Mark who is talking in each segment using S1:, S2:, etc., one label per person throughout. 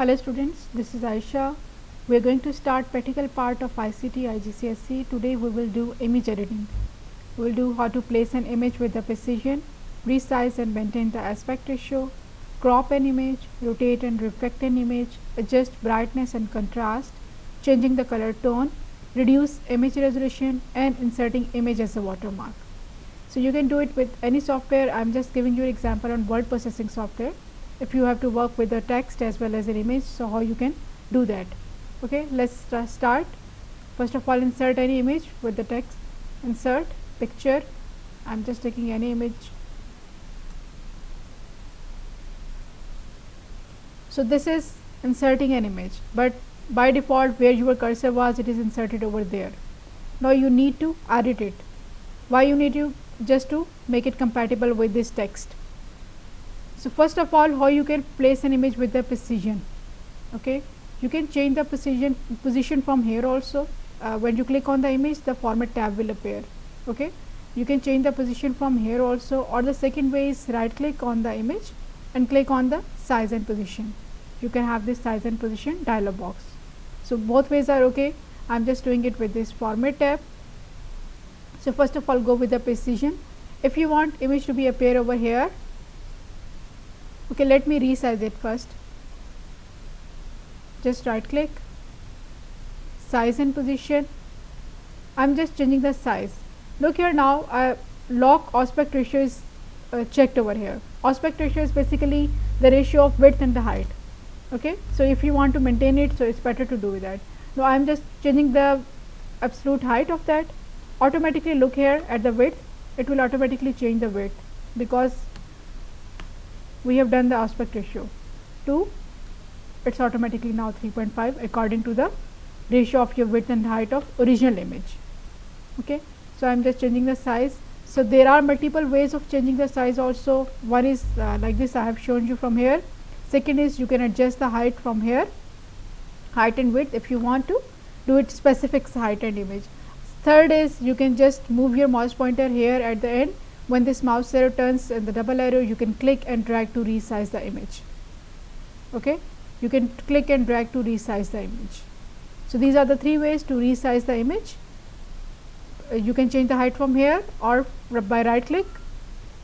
S1: Hello students, this is Aisha. We are going to start practical part of ICT IGCSE. Today we will do image editing. We will do how to place an image with the precision, resize and maintain the aspect ratio, crop an image, rotate and reflect an image, adjust brightness and contrast, changing the color tone, reduce image resolution and inserting image as a watermark. So you can do it with any software. I am just giving you an example on word processing software. If you have to work with the text as well as an image, so how you can do that. Okay, let's start. First of all, insert any image with the text. Insert picture. I am just taking any image. So this is inserting an image, but by default where your cursor was, it is inserted over there. Now you need to edit it. Why you need to? Just to make it compatible with this text. So first of all, how you can place an image with the precision. Okay, you can change the position from here also. When you click on the image, the format tab will appear. Okay, you can change the position from here also, or the second way is right click on the image and click on the size and position. You can have this size and position dialog box. So both ways are okay. I'm just doing it with this format tab. So first of all, go with the precision. If you want image to be appear over here, okay, let me resize it first. Just right click, size and position. I'm just changing the size. Look here now, lock aspect ratio is checked over here. Aspect ratio is basically the ratio of width and the height. Okay, so if you want to maintain it, so it's better to do that. Now I'm just changing the absolute height of that. Automatically look here at the width, it will automatically change the width because we have done the aspect ratio 2. It's automatically now 3.5 according to the ratio of your width and height of original image. Okay, so I'm just changing the size. So there are multiple ways of changing the size also. One is like this, I have shown you from here. Second is you can adjust the height from here, height and width if you want to do it specific height and image. Third is you can just move your mouse pointer here at the end. When this mouse arrow turns and the double arrow, you can click and drag to resize the image. Okay, you can click and drag to resize the image. So these are the three ways to resize the image. You can change the height from here, or by right click,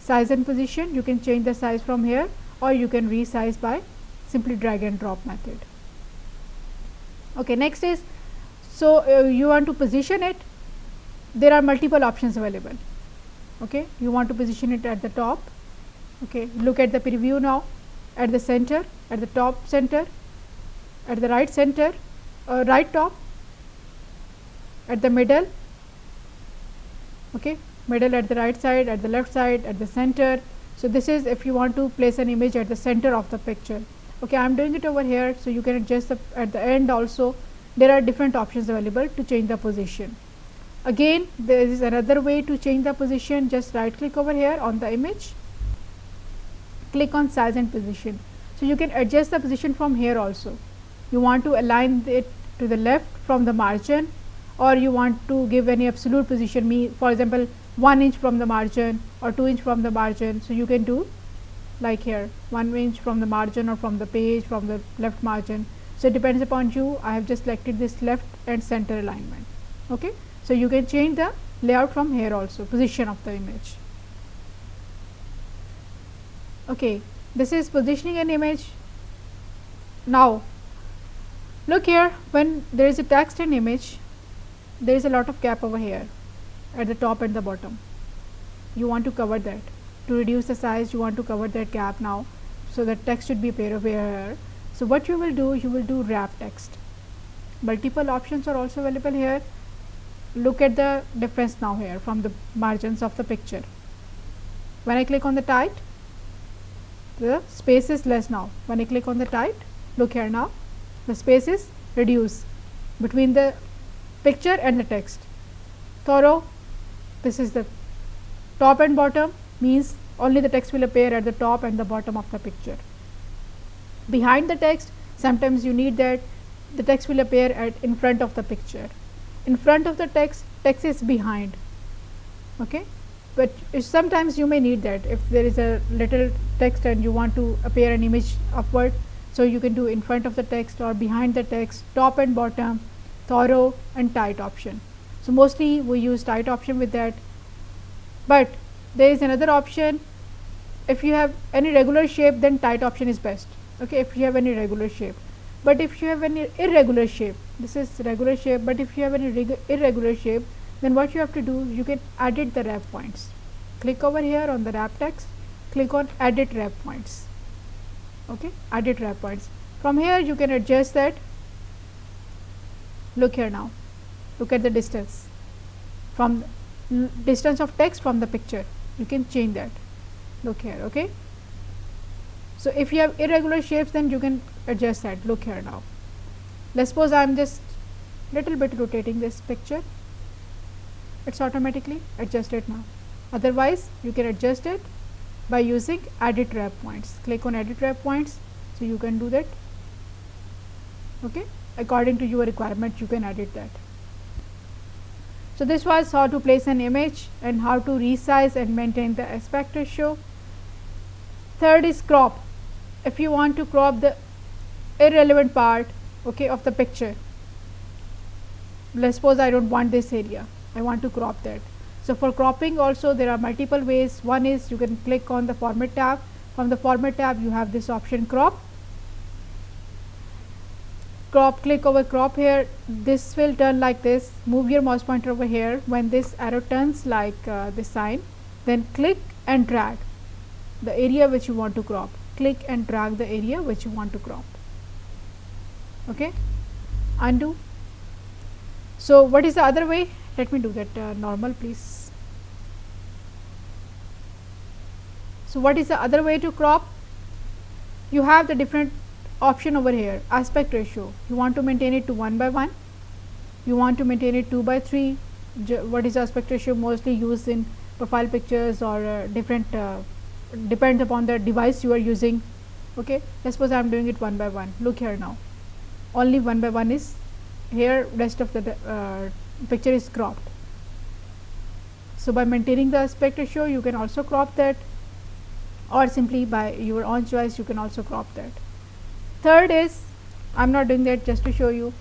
S1: size and position, you can change the size from here, or you can resize by simply drag and drop method. Okay, next is, so you want to position it. There are multiple options available. Okay, you want to position it at the top. Okay, look at the preview now. At the center, at the top center, at the right center, right top, at the middle. Okay, middle at the right side, at the left side, at the center. So this is if you want to place an image at the center of the picture. Okay, I'm doing it over here, so you can adjust at the end also. There are different options available to change the position. Again, there is another way to change the position. Just right click over here on the image, click on size and position. So you can adjust the position from here also. You want to align it to the left from the margin, or you want to give any absolute position, for example 1 inch from the margin or 2 inch from the margin. So you can do like here 1 inch from the margin or from the page, from the left margin. So it depends upon you. I have just selected this left and center alignment. Okay, so you can change the layout from here also, position of the image. Okay, this is positioning an image. Now look here, when there is a text and image, there is a lot of gap over here at the top and the bottom. You want to cover that. To reduce the size, you want to cover that gap now, so that text should be appear over here. So what you will do wrap text. Multiple options are also available here. Look at the difference now here from the margins of the picture. When I click on the tight, the space is less now. When I click on the tight, look here now, the space is reduced between the picture and the text. Thorough, this is the top and bottom, means only the text will appear at the top and the bottom of the picture. Behind the text, sometimes you need that the text will appear in front of the picture. In front of the text is behind. Okay, but sometimes you may need that if there is a little text and you want to appear an image upward, So you can do in front of the text or behind the text, top and bottom, thorough and tight option. So mostly we use tight option with that, but there is another option. If you have any regular shape, then tight option is best. Okay, if you have any regular shape, but if you have any irregular shape, this is regular shape, but if you have any irregular shape, then what you have to do, you can edit the wrap points. Click over here on the wrap text, click on edit wrap points. Okay, edit wrap points. From here you can adjust that. Look here now, look at the distance from distance of text from the picture, you can change that. Look here. Okay, so if you have irregular shapes, then you can adjust that. Look here now, let's suppose I am just little bit rotating this picture, it's automatically adjusted now. Otherwise you can adjust it by using edit wrap points. Click on edit wrap points, so you can do that. Okay, according to your requirement you can edit that. So this was how to place an image and how to resize and maintain the aspect ratio. Third is crop. If you want to crop the irrelevant part, okay, of the picture, let's suppose I don't want this area, I want to crop that. So for cropping also there are multiple ways. One is you can click on the format tab. From the format tab you have this option crop. Click over crop here. This will turn like this. Move your mouse pointer over here. When this arrow turns like this sign, then click and drag the area which you want to crop. Click and drag the area which you want to crop. Okay, undo. So what is the other way? Let me do that normal, please. So what is the other way to crop? You have the different option over here. Aspect ratio, you want to maintain it to 1:1, you want to maintain it 2:3. What is aspect ratio? Mostly used in profile pictures or different depends upon the device you are using. Okay, let's suppose I am doing it 1:1. Look here now, only 1:1 is here, rest of the picture is cropped. So by maintaining the aspect ratio you can also crop that, or simply by your own choice you can also crop that. Third is, I am not doing that, just to show you.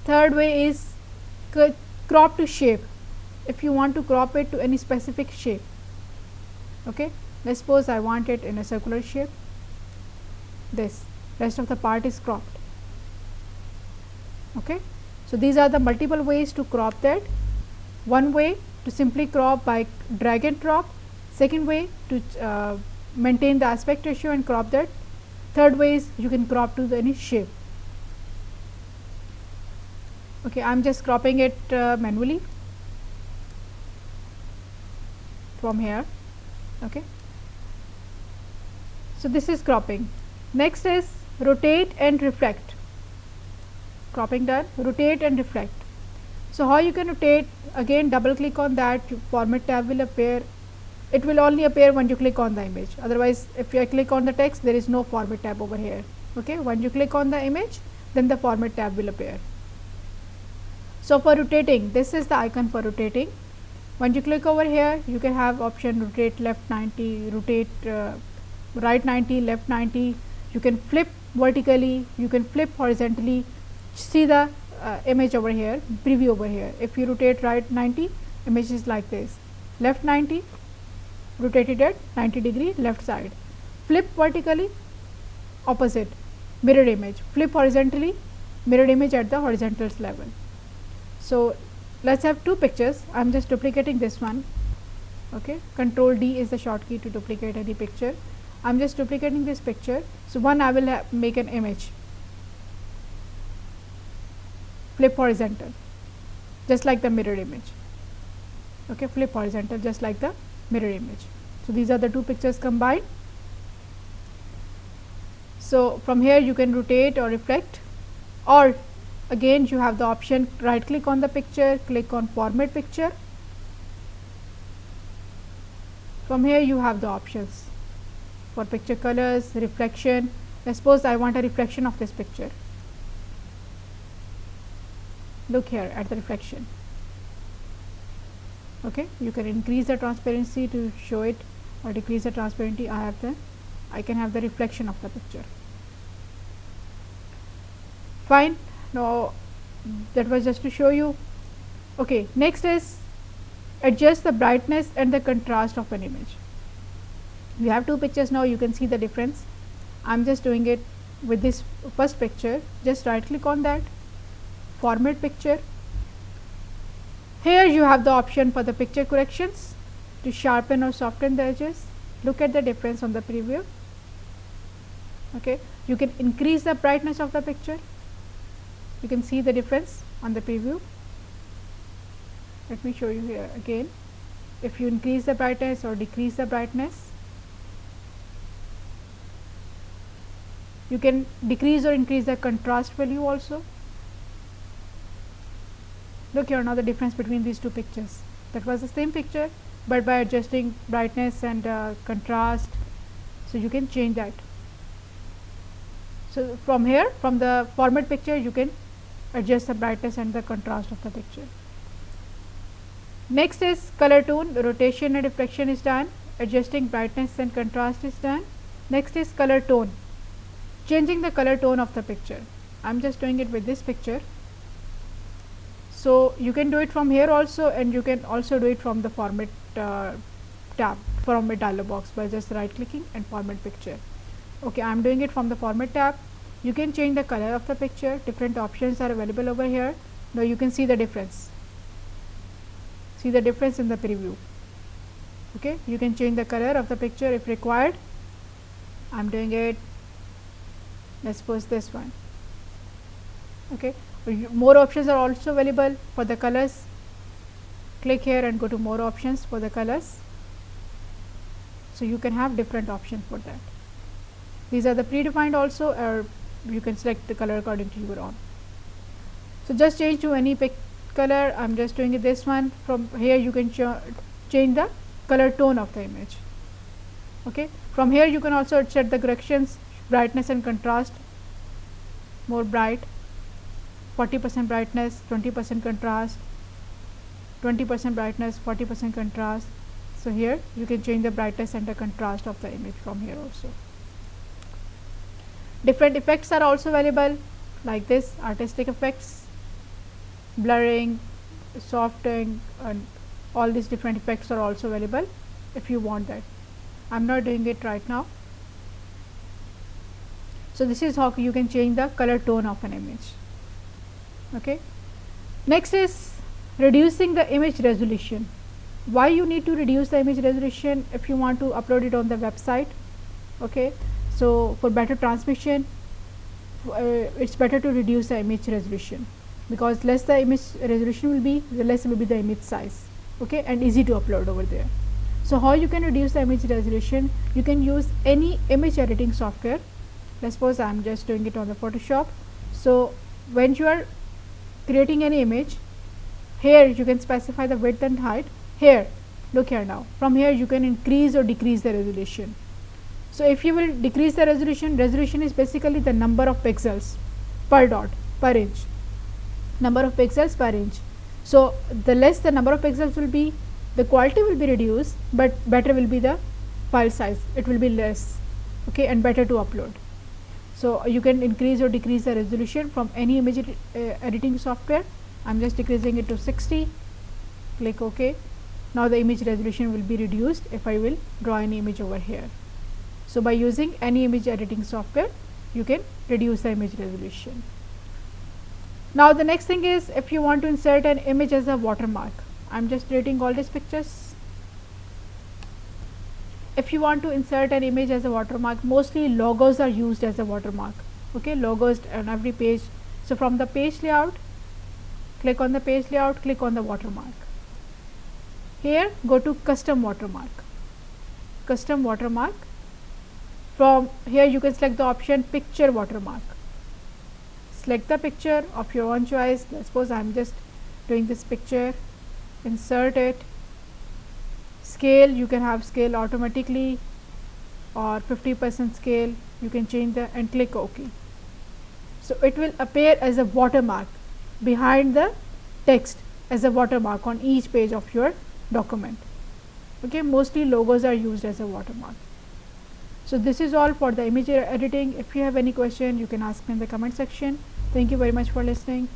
S1: Third way is crop to shape. If you want to crop it to any specific shape, okay, let's suppose I want it in a circular shape, this rest of the part is cropped. Okay, so these are the multiple ways to crop that. One way to simply crop by drag and drop. Second way to maintain the aspect ratio and crop that. Third way is you can crop to any shape. Okay, I am just cropping it manually from here. Okay, so this is cropping. Next is rotate and reflect. Cropping done, rotate and reflect. So how you can rotate? Again, double click on that, format tab will appear. It will only appear when you click on the image. Otherwise, if I click on the text, there is no format tab over here. Okay, when you click on the image, then the format tab will appear. So for rotating, this is the icon for rotating. When you click over here, you can have option rotate left 90, rotate right 90, left 90. You can flip vertically, you can flip horizontally. See the image over here, preview over here. If you rotate right 90, image is like this. Left 90, rotated at 90° left side. Flip vertically, opposite, mirror image. Flip horizontally, mirror image at the horizontal level. So let's have two pictures. I am just duplicating this one. Okay, Control D is the shortcut to duplicate any picture. I am just duplicating this picture. So one I will make an image. Flip horizontal, just like the mirror image. Okay, flip horizontal, just like the mirror image. So these are the two pictures combined. So from here you can rotate or reflect, or again you have the option, right click on the picture, click on format picture. From here you have the options for picture colors, reflection. Let's suppose I want a reflection of this picture. Look here at the reflection. Okay, you can increase the transparency to show it, or decrease the transparency. I can have the reflection of the picture. Fine. Now that was just to show you. Okay, next is adjust the brightness and the contrast of an image. We have two pictures now, you can see the difference. I'm just doing it with this first picture. Just right click on that, format picture. Here you have the option for the picture corrections to sharpen or soften the edges. Look at the difference on the preview. Okay, you can increase the brightness of the picture. You can see the difference on the preview. Let me show you here again. If you increase the brightness or decrease the brightness, you can decrease or increase the contrast value also. Look here now the difference between these two pictures. That was the same picture, but by adjusting brightness and contrast, so you can change that. So from here, from the format picture, you can adjust the brightness and the contrast of the picture. Next is color tone. Rotation and reflection is done. Adjusting brightness and contrast is done. Next is color tone. Changing the color tone of the picture. I'm just doing it with this picture. So you can do it from here also, and you can also do it from the format tab, format dialog box, by just right clicking and format picture. Okay, I'm doing it from the format tab. You can change the color of the picture. Different options are available over here. Now you can see the difference. See the difference in the preview. Okay, you can change the color of the picture if required. I'm doing it, let's suppose this one. Okay, more options are also available for the colors. Click here and go to more options for the colors. So you can have different options for that. These are the predefined also, or you can select the color according to your own. So just change to any color. I'm just doing it this one. From here you can change the color tone of the image. Okay, from here you can also set the corrections, brightness and contrast, more bright, 40% brightness, 20% contrast, 20% brightness, 40% contrast. So here you can change the brightness and the contrast of the image from here also. Different effects are also available, like this artistic effects, blurring, softening, and all these different effects are also available if you want that. I'm not doing it right now. So this is how you can change the color tone of an image. Okay, next is reducing the image resolution. Why you need to reduce the image resolution? If you want to upload it on the website, okay, so for better transmission, it's better to reduce the image resolution, because less the image resolution will be, the less will be the image size. Okay, and easy to upload over there. So how you can reduce the image resolution? You can use any image editing software. Let's suppose I'm just doing it on the Photoshop. So when you are creating any image, here you can specify the width and height. Here, look here now, from here you can increase or decrease the resolution. So if you will decrease the resolution, resolution is basically the number of pixels per dot per inch, number of pixels per inch. So the less the number of pixels will be, the quality will be reduced, but better will be the file size, it will be less, okay, and better to upload. So you can increase or decrease the resolution from any image editing software. I'm just decreasing it to 60. Click OK. Now the image resolution will be reduced if I will draw an image over here. So by using any image editing software, you can reduce the image resolution. Now the next thing is, if you want to insert an image as a watermark. I'm just deleting all these pictures. If you want to insert an image as a watermark, mostly logos are used as a watermark. Okay, logos on every page. So from the page layout, click on the page layout, click on the watermark. Here go to custom watermark. Custom watermark. From here you can select the option picture watermark. Select the picture of your own choice. Let's suppose I'm just doing this picture. Insert it. Scale, you can have scale automatically or 50% scale, you can change the, and click OK. So it will appear as a watermark behind the text, as a watermark on each page of your document. Okay, mostly logos are used as a watermark. So this is all for the image editing. If you have any question, you can ask me in the comment section. Thank you very much for listening.